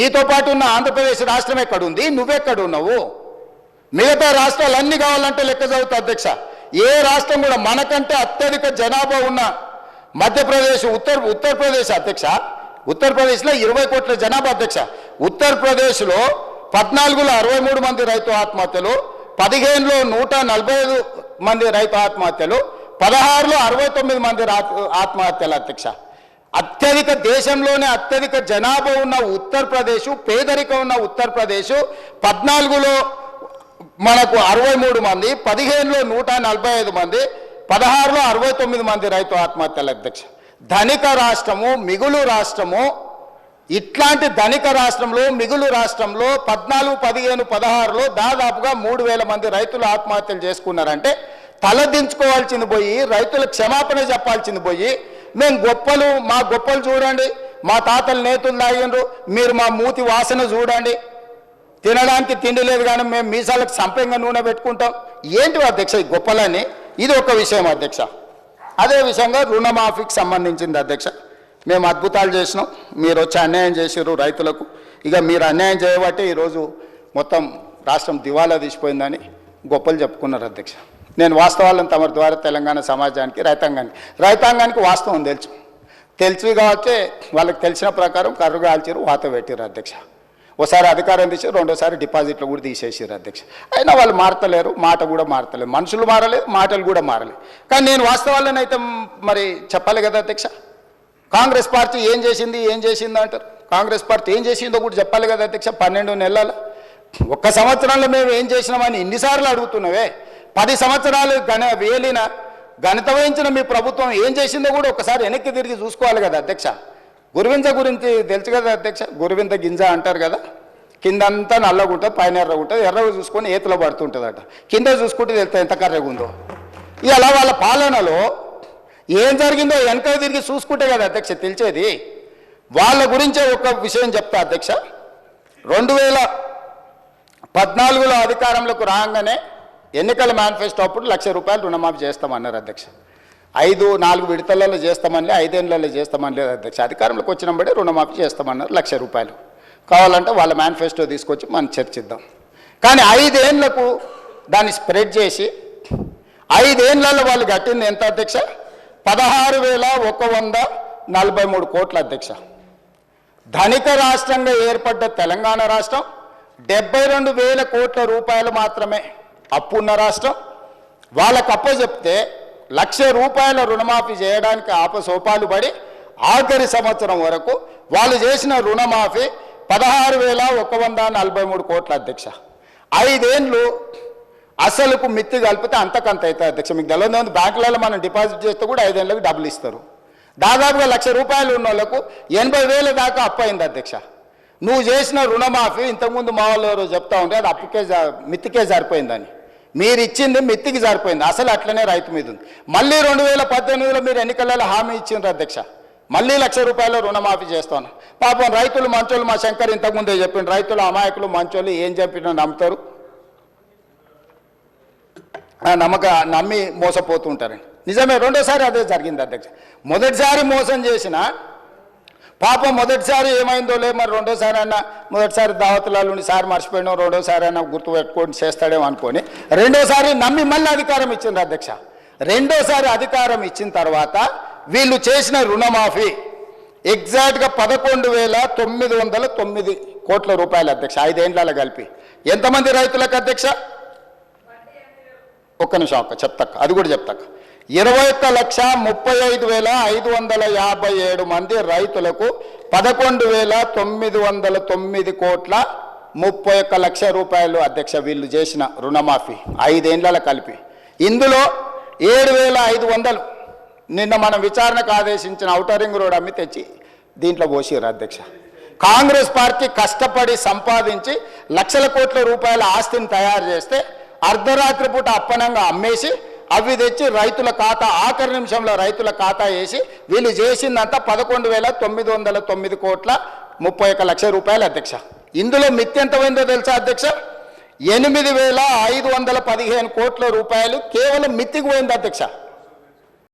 నీతో పాటు ఉన్న ఆంధ్రప్రదేశ్ రాష్ట్రం ఎక్కడుంది, నువ్వెక్కడున్నావు? మిగతా రాష్ట్రాలన్నీ కావాలంటే లెక్క చదువుతా అధ్యక్ష. ఏ రాష్ట్రం కూడా మనకంటే అత్యధిక జనాభా ఉన్న మధ్యప్రదేశ్, ఉత్తరప్రదేశ్ అధ్యక్ష, ఉత్తరప్రదేశ్లో 20 కోట్ల జనాభా అధ్యక్ష. ఉత్తరప్రదేశ్లో 14లో 63 మంది రైతు ఆత్మహత్యలు, 15లో 145 మంది రైతు ఆత్మహత్యలు, 16లో 69 మంది ఆత్మహత్యలు అధ్యక్ష. అత్యధిక దేశంలోనే అత్యధిక జనాభా ఉన్న ఉత్తరప్రదేశ్, పేదరికం ఉన్న ఉత్తరప్రదేశ్ 14లో మనకు 63 మంది, 15లో 145 మంది, 16లో 69 మంది రైతు ఆత్మహత్యలు అధ్యక్ష. ధనిక రాష్ట్రము, మిగులు రాష్ట్రము, ఇట్లాంటి ధనిక రాష్ట్రంలో, మిగులు రాష్ట్రంలో 14, 15, 16లో దాదాపుగా 3000 మంది రైతులు ఆత్మహత్యలు చేసుకున్నారంటే తలదించుకోవాల్సింది పోయి, రైతుల క్షమాపణ చెప్పాల్సింది పోయి, మేము గొప్పలు, మా గొప్పలు చూడండి, మా తాతలు నేతులు తాగినరు, మీరు మా మూతి వాసన చూడండి, తినడానికి తిండి లేదు కానీ మేము మీసాలకు సంపెంగ నూనె పెట్టుకుంటాం. ఏంటి అధ్యక్ష ఈ గొప్పలని? ఇది ఒక విషయం అధ్యక్ష. అదే విషయంగా రుణమాఫీకి సంబంధించింది అధ్యక్ష. మేము అద్భుతాలు చేసినాం, మీరు వచ్చి అన్యాయం చేసారు రైతులకు. ఇక మీరు అన్యాయం చేయబట్టి ఈరోజు మొత్తం రాష్ట్రం దివాలా తీసిపోయిందని గొప్పలు చెప్పుకున్నారు అధ్యక్ష. నేను వాస్తవాలను తమ ద్వారా తెలంగాణ సమాజానికి, రైతాంగానికి వాస్తవం తెలుసు కాబట్టి వాళ్ళకి తెలిసిన ప్రకారం కర్రు కాల్చారు, వాత పెట్టారు అధ్యక్ష. ఒకసారి అధికారం తీసి రెండోసారి డిపాజిట్లు కూడా తీసేసారు అధ్యక్ష. అయినా వాళ్ళు మారతలేరు, మాట కూడా మారతలేదు, మనుషులు మారలేదు, మాటలు కూడా మారలేదు. కానీ నేను వాస్తవాలను అయితే మరి చెప్పాలి కదా అధ్యక్ష. కాంగ్రెస్ పార్టీ ఏం చేసింది అంటారు. కాంగ్రెస్ పార్టీ ఏం చేసిందో కూడా చెప్పాలి కదా అధ్యక్ష. 12 నెలల, ఒక్క సంవత్సరంలో మేము ఏం చేసినామని ఇన్నిసార్లు అడుగుతున్నావే. 10 సంవత్సరాలు ఘనత వహించిన మీ ప్రభుత్వం ఏం చేసిందో కూడా ఒకసారి వెనక్కి తిరిగి చూసుకోవాలి కదా అధ్యక్ష. గురువింజ గురించి తెలుసు కదా అధ్యక్ష. గురువింద గింజ అంటారు కదా, కిందంతా నల్లగా ఉంటుంది, పైన ఎర్రగా ఉంటుంది, ఎర్రగా చూసుకొని ఏతులో పడుతుంటుందట, కింద చూసుకుంటే తెలుస్తుంది ఎంత కర్రగా ఉందో. ఇలా వాళ్ళ పాలనలో ఏం జరిగిందో వెనక తిరిగి చూసుకుంటే కదా అధ్యక్ష తెలిసేది. వాళ్ళ గురించే ఒక విషయం చెప్తా అధ్యక్ష. 2014లో అధికారంలోకి రాగానే ఎన్నికల మేనిఫెస్టో అప్పుడు ₹1,00,000 రుణమాఫీ చేస్తామన్నారు అధ్యక్ష. 4 విడతలలో చేస్తామని, 5 ఏళ్ళలో చేస్తామని లేదు అధ్యక్ష. అధికారంలోకి వచ్చినప్పుడే రుణమాఫీ చేస్తామన్నారు ₹1,00,000. కావాలంటే వాళ్ళ మేనిఫెస్టో తీసుకొచ్చి మనం చర్చిద్దాం. కానీ 5 ఏళ్లకు దాన్ని స్ప్రెడ్ చేసి 5 ఏళ్లలో వాళ్ళు కట్టింది ఎంత అధ్యక్ష? 16,143 కోట్ల అధ్యక్ష. ధనిక రాష్ట్రంగా ఏర్పడ్డ తెలంగాణ రాష్ట్రం 72,000 కోట్ల రూపాయలు మాత్రమే అప్పున్న రాష్ట్రం. వాళ్ళకు అప్పచెప్తే ₹1,00,000 రుణమాఫీ చేయడానికి ఆపసోపాలు పడి ఆఖరి సంవత్సరం వరకు వాళ్ళు చేసిన రుణమాఫీ 16,143 కోట్ల అధ్యక్ష. 5 ఏళ్ళు అసలుకు మిత్తి కలిపితే అంతకంత అవుతుంది అధ్యక్ష. మీకు తెలియదు, బ్యాంకులలో మనం డిపాజిట్ చేస్తే కూడా 5 ఏళ్ళకి డబ్బులు ఇస్తారు. దాదాపుగా ₹1,00,000 ఉన్న వాళ్ళకు 80,000 దాకా అప్పు అయింది అధ్యక్ష. నువ్వు చేసిన రుణమాఫీ ఇంతకుముందు మా వాళ్ళు ఎవరో చెప్తా ఉంటే అది అప్పుకే మిత్తికే సరిపోయిందని. మీరు ఇచ్చింది మిత్తికి సరిపోయింది, అసలు అట్లనే రైతు మీద ఉంది. మళ్ళీ 2018లో మీరు ఎన్నికలలో హామీ ఇచ్చిండ్రు అధ్యక్ష, మళ్ళీ ₹1,00,000 రుణమాఫీ చేస్తాను. పాపం రైతులు మంచోళ్ళు, మా శంకర్ ఇంతకుముందే చెప్పిండు, రైతులు అమాయకులు మంచోళ్ళు, ఏం చెప్పినా నమ్ముతారు, నమ్మి మోసపోతుంటారండి. నిజమే, రెండోసారి అదే జరిగింది అధ్యక్ష. మొదటిసారి మోసం చేసిన పాపం, మొదటిసారి ఏమైందో లే, మరి రెండోసారి అన్న, మొదటిసారి దావతులలో సార్ మర్చిపోయినాం, రెండోసారి అన్న గుర్తు పెట్టుకొని చేస్తాడేమో అనుకొని రెండోసారి నమ్మి మళ్ళీ అధికారం ఇచ్చింది అధ్యక్ష. రెండోసారి అధికారం ఇచ్చిన తర్వాత వీళ్ళు చేసిన రుణమాఫీ ఎగ్జాక్ట్గా 11,909 కోట్ల రూపాయలు అధ్యక్ష. 5 ఏళ్లలో కలిపి ఎంతమంది రైతులకు అధ్యక్ష? ఒక్క నిమిషం చెప్తాక, అది కూడా చెప్తాక. 21,35,557 మంది రైతులకు 11,909 కోట్ల 31 లక్షల రూపాయలు అధ్యక్ష వీళ్ళు చేసిన రుణమాఫీ 5 ఏళ్లలో కలిపి. ఇందులో 7,500 నిన్న మనం విచారణకు ఆదేశించిన ఔటర్ రింగ్ రోడ్ అమ్మి తెచ్చి దీంట్లో పోసిరు అధ్యక్ష. కాంగ్రెస్ పార్టీ కష్టపడి సంపాదించి లక్షల కోట్ల రూపాయల ఆస్తిని తయారు చేస్తే అర్ధరాత్రి పూట అప్పనంగా అమ్మేసి అవి తెచ్చి రైతుల ఖాతా, ఆఖరి నిమిషంలో రైతుల ఖాతా వేసి వీళ్ళు చేసిందంతా 11,909 కోట్ల 31 లక్షల రూపాయలు అధ్యక్ష. ఇందులో మిత్తి ఎంత పోయిందో తెలుసా అధ్యక్ష? 8,515 కోట్ల రూపాయలు కేవలం మిత్తికి పోయింది అధ్యక్ష.